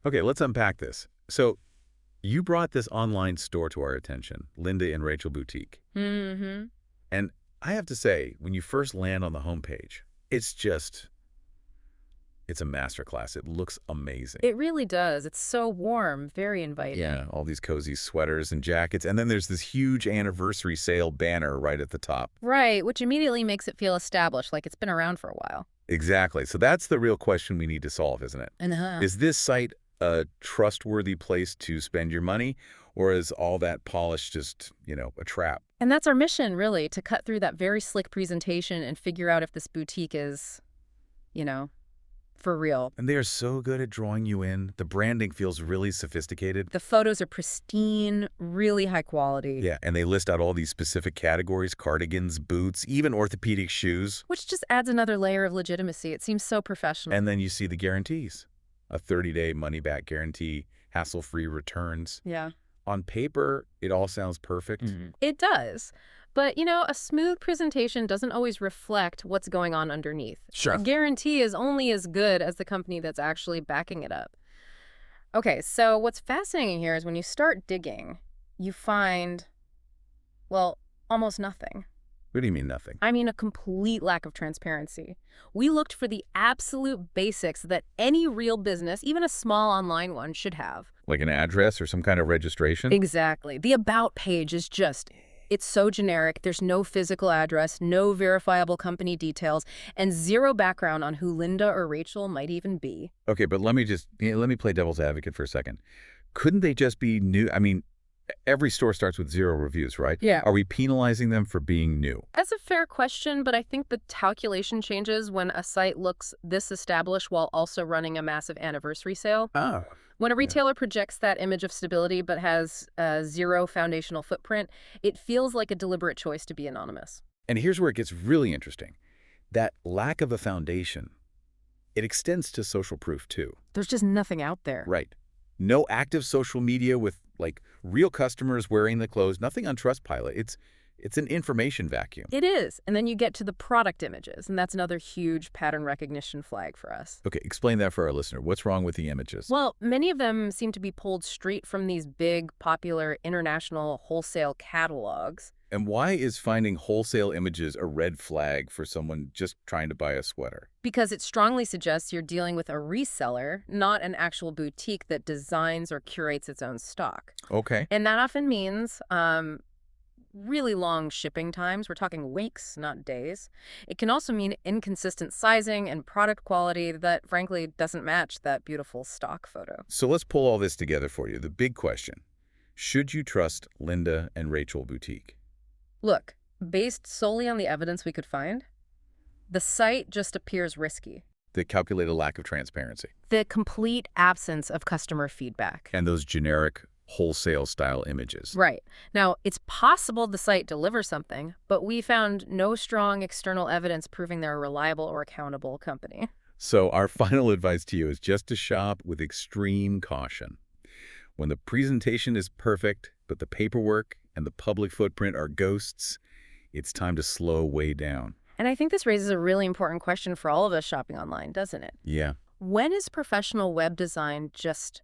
Okay, let's unpack this. So you brought this online store to our attention, Linda and Rachel Boutique. Mm-hmm. And I have to say, when you first land on the homepage, it's just, it's a masterclass. It looks amazing. It really does. It's so warm, very inviting. Yeah, all these cozy sweaters and jackets. And then there's this huge anniversary sale banner right at the top. Right, which immediately makes it feel established, like it's been around for a while. Exactly. So that's the real question we need to solve, isn't it? Uh-huh. Is this site a trustworthy place to spend your money, or is all that polish just, a trap? And that's our mission, really, to cut through that very slick presentation and figure out if this boutique is, you know, for real. And they are so good at drawing you in. The branding feels really sophisticated. The photos are pristine, really high quality. Yeah, and they list out all these specific categories: cardigans, boots, even orthopedic shoes. Which just adds another layer of legitimacy. It seems so professional. And then you see the guarantees. A 30-day money-back guarantee, hassle-free returns. Yeah. On paper, it all sounds perfect. It does. But, a smooth presentation doesn't always reflect what's going on underneath. Sure. A guarantee is only as good as the company that's actually backing it up. Okay, so what's fascinating here is when you start digging, you find, well, almost nothing. What do you mean nothing? I mean, a complete lack of transparency. We looked for the absolute basics that any real business, even a small online one, should have. Like an address or some kind of registration? Exactly. The About page is just, it's so generic. There's no physical address, no verifiable company details, and zero background on who Linda or Rachel might even be. Okay, but let me play devil's advocate for a second. Couldn't they just be new? I mean, every store starts with 0 reviews, right? Yeah. Are we penalizing them for being new? That's a fair question, but I think the calculation changes when a site looks this established while also running a massive anniversary sale. Oh. When a retailer projects that image of stability but has zero foundational footprint, it feels like a deliberate choice to be anonymous. And here's where it gets really interesting. That lack of a foundation, it extends to social proof too. There's just nothing out there. Right. No active social media with, like, real customers wearing the clothes, nothing on Trustpilot. It's an information vacuum. It is. And then you get to the product images, and that's another huge pattern recognition flag for us. Okay, explain that for our listener. What's wrong with the images? Well, many of them seem to be pulled straight from these big, popular international wholesale catalogs. And why is finding wholesale images a red flag for someone just trying to buy a sweater? Because it strongly suggests you're dealing with a reseller, not an actual boutique that designs or curates its own stock. Okay. And that often means really long shipping times. We're talking weeks, not days. It can also mean inconsistent sizing and product quality that, frankly, doesn't match that beautiful stock photo. So let's pull all this together for you. The big question: should you trust Linda and Rachel Boutique? Look, based solely on the evidence we could find, the site just appears risky. The calculated lack of transparency. The complete absence of customer feedback. And those generic wholesale-style images. Right. Now, it's possible the site delivers something, but we found no strong external evidence proving they're a reliable or accountable company. So our final advice to you is just to shop with extreme caution. When the presentation is perfect, but the paperwork and the public footprint are ghosts, it's time to slow way down. And I think this raises a really important question for all of us shopping online, doesn't it? Yeah. When is professional web design just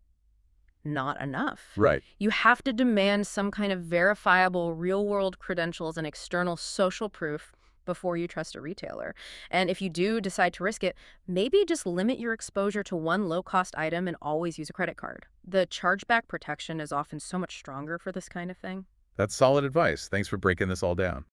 not enough? Right. You have to demand some kind of verifiable real-world credentials and external social proof before you trust a retailer. And if you do decide to risk it, maybe just limit your exposure to one low-cost item and always use a credit card. The chargeback protection is often so much stronger for this kind of thing. That's solid advice. Thanks for breaking this all down.